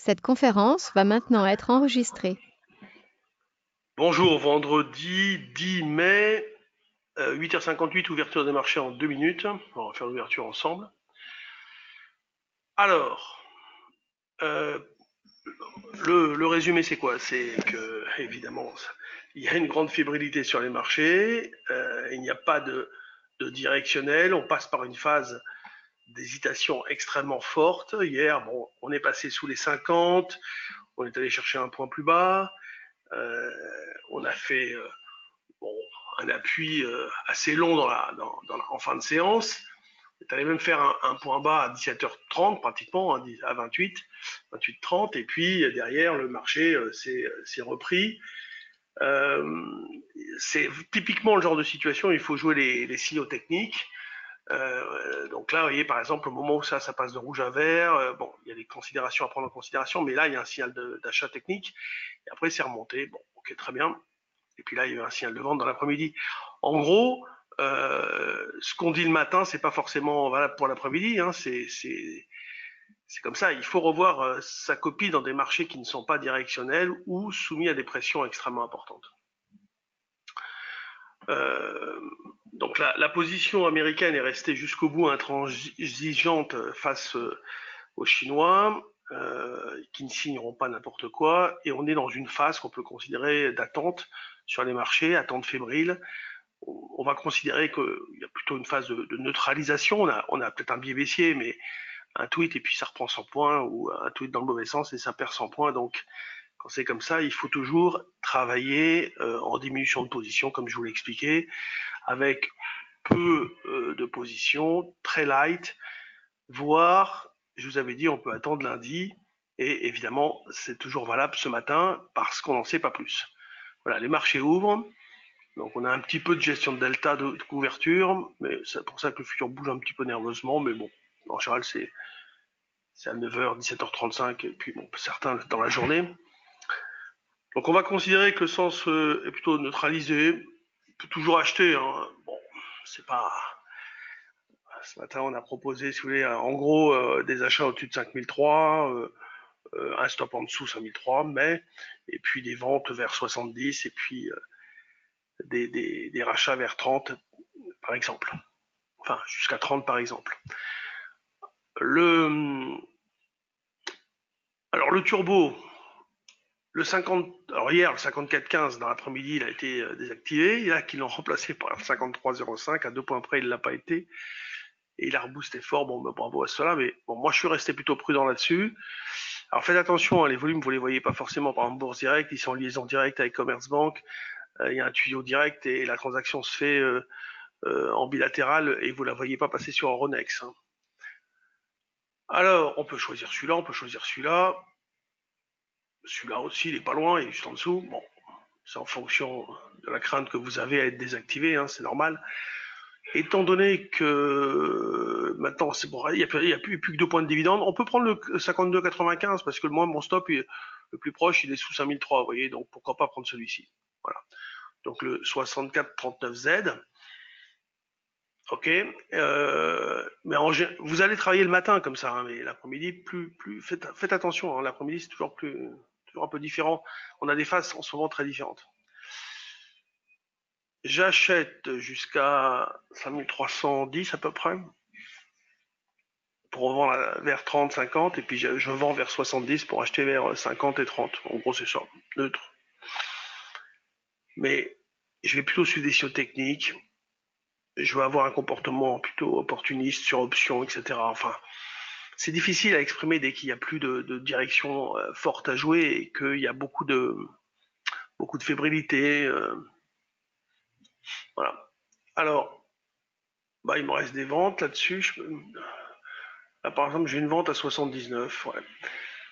Cette conférence va maintenant être enregistrée. Bonjour, vendredi 10 mai, 8h58, ouverture des marchés en 2 minutes. On va faire l'ouverture ensemble. Alors, euh, le résumé c'est quoi? C'est que, évidemment, il y a une grande fébrilité sur les marchés, il n'y a pas de directionnel, on passe par une phase d'hésitation extrêmement forte. Hier, bon, on est passé sous les 50, on est allé chercher un point plus bas, euh, on a fait bon, un appui assez long en fin de séance. Tu allais même faire un point bas à 17h30 pratiquement, à 28, 28h30, et puis derrière le marché s'est repris. Euh, c'est typiquement le genre de situation où il faut jouer les signaux techniques. Donc là, vous voyez, par exemple, au moment où ça passe de rouge à vert, bon, il y a des considérations à prendre en considération, mais là, il y a un signal d'achat technique, et après, c'est remonté. Bon, ok, très bien. Et puis là, il y a eu un signal de vente dans l'après-midi. En gros, ce qu'on dit le matin, c'est pas forcément valable pour l'après-midi. Hein, c'est comme ça. Il faut revoir sa copie dans des marchés qui ne sont pas directionnels ou soumis à des pressions extrêmement importantes. Euh, donc la position américaine est restée jusqu'au bout intransigeante face aux Chinois, qui ne signeront pas n'importe quoi, et on est dans une phase qu'on peut considérer d'attente sur les marchés, attente fébrile. On va considérer qu'il y a plutôt une phase de neutralisation. On a peut-être un biais baissier, mais un tweet et puis ça reprend 100 points, ou un tweet dans le mauvais sens et ça perd 100 points. Donc, quand c'est comme ça, il faut toujours travailler en diminution de position, comme je vous l'ai expliqué, avec peu de position, très light, voire, je vous avais dit, on peut attendre lundi. Et évidemment, c'est toujours valable ce matin parce qu'on n'en sait pas plus. Voilà, les marchés ouvrent. Donc on a un petit peu de gestion de delta de couverture, mais c'est pour ça que le futur bouge un petit peu nerveusement, mais bon, en général c'est à 9h, 17h35, et puis bon, certains dans la journée. Donc on va considérer que le sens est plutôt neutralisé. On peut toujours acheter, hein. Bon, c'est pas. Ce matin, on a proposé, si vous voulez, en gros, des achats au-dessus de 5003, un stop en dessous 5003, mais, et puis des ventes vers 70, et puis des rachats vers 30, par exemple. Enfin, jusqu'à 30, par exemple. Le, alors, le turbo, le 50, alors hier, le 54,15 dans l'après-midi, il a été désactivé. Et là, qu'ils l'ont remplacé par le 53,05, à 2 points près, il ne l'a pas été. Et il a reboosté fort, bon, bravo à cela. Mais bon, moi, je suis resté plutôt prudent là-dessus. Alors, faites attention, hein, les volumes, vous ne les voyez pas forcément par exemple Bourse Direct, ils sont en liaison directe avec Commerzbank. Il y a un tuyau direct et la transaction se fait en bilatéral et vous ne la voyez pas passer sur Euronext. Hein. Alors, on peut choisir celui-là, on peut choisir celui-là. Celui-là aussi, il est pas loin, il est juste en dessous. Bon, c'est en fonction de la crainte que vous avez à être désactivé, hein, c'est normal. Étant donné que maintenant, c'est bon, il n'y a plus que 2 points de dividende, on peut prendre le 52,95 parce que moi, mon stop, le plus proche, il est sous 5003, vous voyez, donc pourquoi pas prendre celui-ci. Voilà. Donc le 64,39Z. Ok. Mais vous allez travailler le matin comme ça, hein, mais l'après-midi, faites attention. Hein, l'après-midi, c'est toujours un peu différent. On a des phases en ce moment très différentes. J'achète jusqu'à 5310 à peu près pour revendre vers 30, 50, et puis je vends vers 70 pour acheter vers 50 et 30. En gros, c'est ça, neutre. Mais je vais plutôt suivre des signaux techniques. Je vais avoir un comportement plutôt opportuniste sur options, etc. Enfin, c'est difficile à exprimer dès qu'il n'y a plus de direction forte à jouer et qu'il y a beaucoup de fébrilité. Voilà. Alors, bah, il me reste des ventes là-dessus. Là, par exemple, j'ai une vente à 79. Ouais.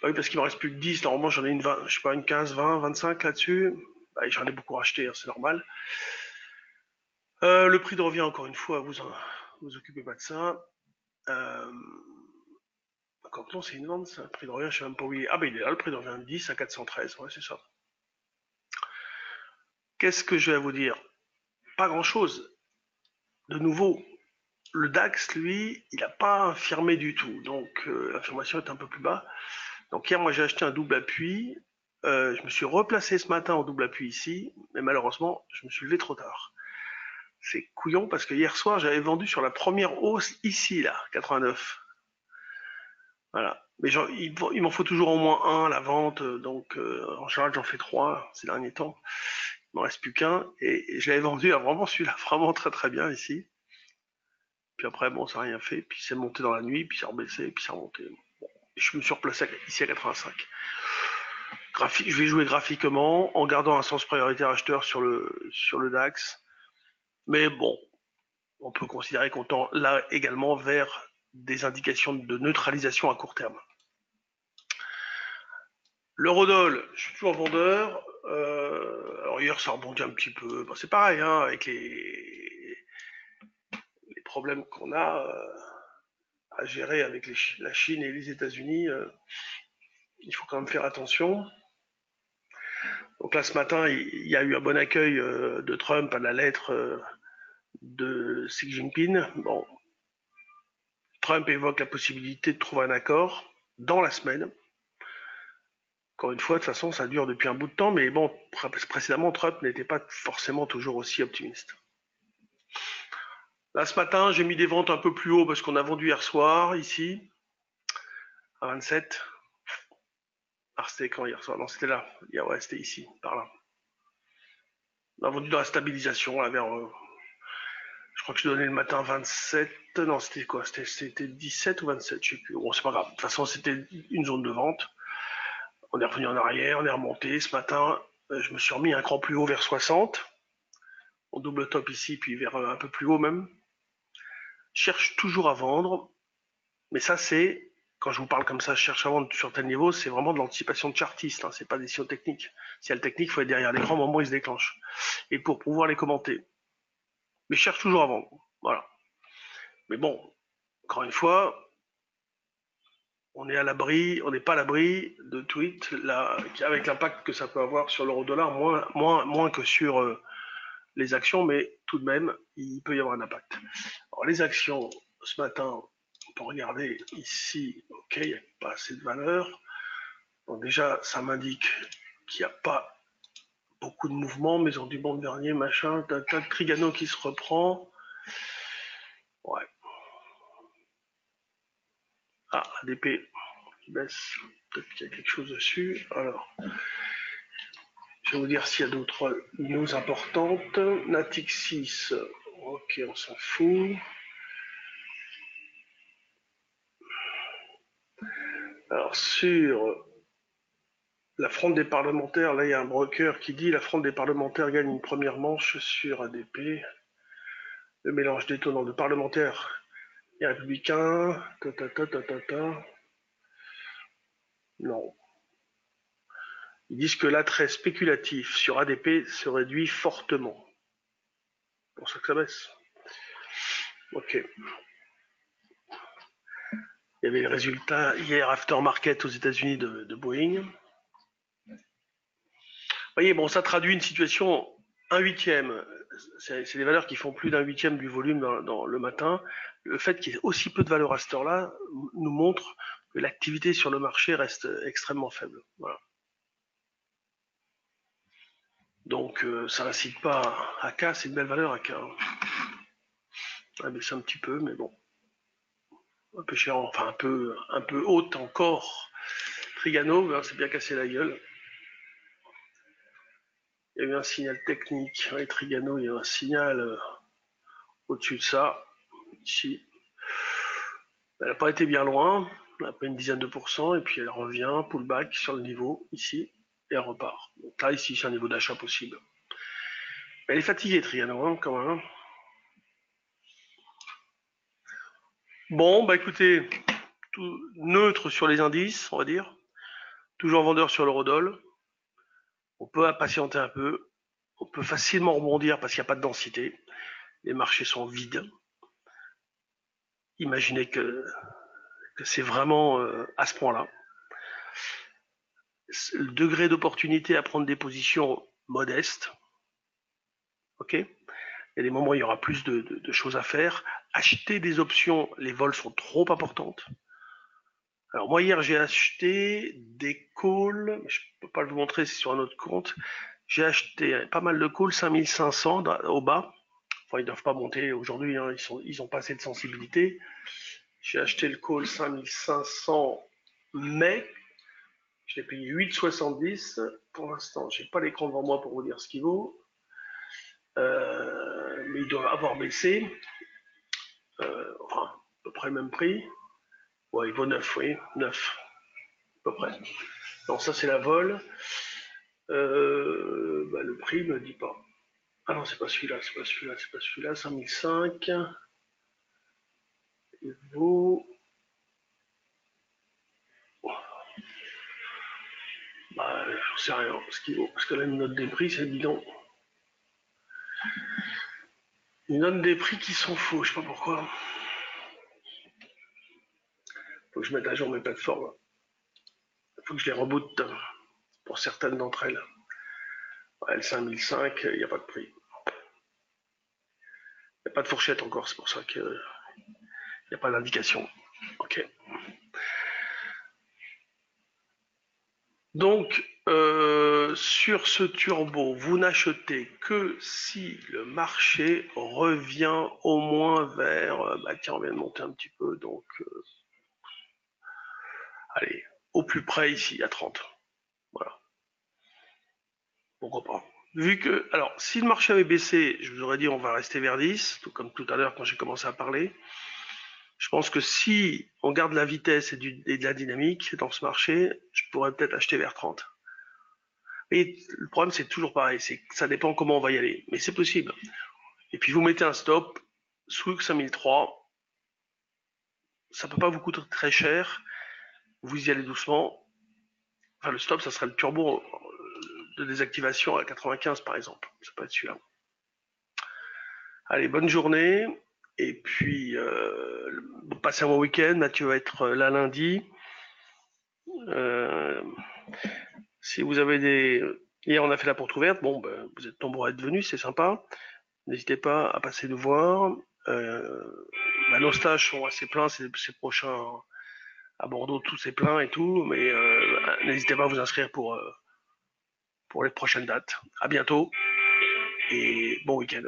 Bah oui, parce qu'il me reste plus que 10. Normalement, j'en ai une 20, je sais pas, une 15, 20, 25 là-dessus. Bah, j'en ai beaucoup racheté, hein, c'est normal. Le prix de revient, encore une fois, vous occupez pas de ça. Euh, Quand non, c'est une vente, ça. Le prix de revient, je sais même pas où il est. Ah, bah, il est là, le prix de revient 10 à 413. Ouais, c'est ça. Qu'est-ce que je vais vous dire? Pas grand-chose. De nouveau, le DAX, lui, il n'a pas infirmé du tout. Donc, l'affirmation est un peu plus bas. Donc hier, moi, j'ai acheté un double appui. Je me suis replacé ce matin en double appui ici, mais malheureusement, je me suis levé trop tard. C'est couillon parce que hier soir, j'avais vendu sur la première hausse ici, là, 89. Voilà. Mais il m'en faut toujours au moins un à la vente, donc en général, j'en fais trois ces derniers temps. Il m'en reste plus qu'un, et je l'avais vendu à vraiment celui-là, vraiment très très bien ici. Puis après, bon, ça n'a rien fait, puis c'est monté dans la nuit, puis c'est rebaissé, puis c'est remonté. Bon. Et je me suis replacé ici à 85. Je vais jouer graphiquement en gardant un sens prioritaire acheteur sur le DAX. Mais bon, on peut considérer qu'on tend là également vers des indications de neutralisation à court terme. L'eurodoll, je suis toujours vendeur. Alors hier, ça rebondit un petit peu. Bon, c'est pareil, hein, avec les problèmes qu'on a à gérer avec la Chine et les États-Unis. Il faut quand même faire attention. Donc là, ce matin, il y a eu un bon accueil de Trump à la lettre de Xi Jinping. Bon, Trump évoque la possibilité de trouver un accord dans la semaine. Encore une fois, de toute façon, ça dure depuis un bout de temps, mais bon, précédemment, Trump n'était pas forcément toujours aussi optimiste. Là, ce matin, j'ai mis des ventes un peu plus haut parce qu'on a vendu hier soir, ici, à 27. Ah, c'était quand hier soir? Non, c'était là. Ouais, c'était ici, par là. On a vendu dans la stabilisation, là, vers je crois que je donnais le matin 27. Non, c'était quoi? C'était 17 ou 27, je sais plus. Bon, c'est pas grave. De toute façon, c'était une zone de vente. On est revenu en arrière, on est remonté. Ce matin, je me suis remis un cran plus haut vers 60. On double top ici, puis vers un peu plus haut même. Je cherche toujours à vendre. Mais ça, c'est, quand je vous parle comme ça, je cherche à vendre sur tel niveau, c'est vraiment de l'anticipation de chartiste. Hein, c'est pas des signaux techniques. Si y a le technique, il faut être derrière l'écran au moment où il se déclenche. Et pour pouvoir les commenter. Mais je cherche toujours à vendre. Voilà. Mais bon, encore une fois, on n'est pas à l'abri de tweets là, avec l'impact que ça peut avoir sur l'euro-dollar, moins que sur les actions, mais tout de même, il peut y avoir un impact. Alors les actions, ce matin, on peut regarder ici, ok, il n'y a pas assez de valeur. Donc déjà, ça m'indique qu'il n'y a pas beaucoup de mouvements, maison du banc dernier, machin, tas de Trigano qui se reprend. Ouais. Ah, ADP qui baisse, peut-être qu'il y a quelque chose dessus. Alors, je vais vous dire s'il y a d'autres news importantes. Natixis, ok, on s'en fout. Alors, sur la fronde des parlementaires, là, il y a un broker qui dit la fronde des parlementaires gagne une première manche sur ADP. Le mélange détonnant de parlementaires et républicains. Non. Ils disent que l'attrait spéculatif sur ADP se réduit fortement. C'est pour ça que ça baisse. Ok. Il y avait les résultats hier aftermarket aux États-Unis de Boeing. Vous voyez, bon, ça traduit une situation 1/8. C'est des valeurs qui font plus d'1/8 du volume dans le matin. Le fait qu'il y ait aussi peu de valeur à cette heure-là nous montre que l'activité sur le marché reste extrêmement faible. Voilà. Donc ça n'incite pas à AK, c'est une belle valeur AK. On va baisser un petit peu, mais bon. Un peu cher, enfin un peu haute encore. Trigano, c'est bien cassé la gueule. Il y a eu un signal technique. Ouais, Trigano, il y a un signal au-dessus de ça, ici. Elle n'a pas été bien loin, après une dizaine de pourcents, et puis elle revient, pullback sur le niveau, ici, et elle repart. Donc là, ici, c'est un niveau d'achat possible. Elle est fatiguée, Trigano, hein, quand même. Bon, bah écoutez, tout neutre sur les indices, on va dire. Toujours vendeur sur l'eurodoll. On peut patienter un peu. On peut facilement rebondir parce qu'il n'y a pas de densité. Les marchés sont vides. Imaginez que c'est vraiment à ce point-là. Le degré d'opportunité à prendre des positions modestes. Ok. Il y a des moments où il y aura plus de choses à faire. Acheter des options, les vols sont trop importantes. Alors moi hier j'ai acheté des calls, mais je peux pas vous montrer, c'est sur un autre compte. J'ai acheté pas mal de calls 5500 au bas. Enfin ils doivent pas monter aujourd'hui, hein, ils ont pas assez de sensibilité. J'ai acheté le call 5500 mai, je l'ai payé 8,70. Pour l'instant j'ai pas l'écran devant moi pour vous dire ce qu'il vaut, mais il doit avoir baissé, enfin à peu près le même prix. Ouais il vaut 9, oui, 9 à peu près. Non ça c'est la vol. Le prix me dit pas. Ah non, c'est pas celui-là, c'est pas celui-là, c'est pas celui-là. 5005. Il vaut. Bah, j'en sais rien ce qu'il vaut. Parce que là, une note des prix, c'est bidon. Une note des prix qui sont faux, je sais pas pourquoi. Faut que je mette à jour mes plateformes. Faut que je les reboote pour certaines d'entre elles. Ouais, le 5005, il n'y a pas de prix. Il n'y a pas de fourchette encore, c'est pour ça qu'il n'y a pas d'indication. Ok. Donc, sur ce turbo, vous n'achetez que si le marché revient au moins vers, tiens, on vient de monter un petit peu, donc, allez, au plus près ici, à 30. Voilà, pourquoi pas. Vu que, alors, si le marché avait baissé, je vous aurais dit on va rester vers 10, tout comme tout à l'heure quand j'ai commencé à parler. Je pense que si on garde la vitesse et de la dynamique dans ce marché, je pourrais peut-être acheter vers 30. Et le problème, c'est toujours pareil, c'est que ça dépend comment on va y aller. Mais c'est possible. Et puis vous mettez un stop sous 5003. Ça peut pas vous coûter très cher. Vous y allez doucement. Enfin, le stop, ça serait le turbo de désactivation à 95 par exemple. Ça peut être celui-là. Allez, bonne journée. Et puis, passez un bon week-end. Mathieu va être là lundi. Euh, si vous avez des... Hier, on a fait la porte ouverte. Bon, vous êtes nombreux à être venus, c'est sympa. N'hésitez pas à passer nous voir. Nos stages sont assez pleins ces prochains à Bordeaux, tout c'est plein et tout, mais n'hésitez pas à vous inscrire pour les prochaines dates. À bientôt et bon week-end.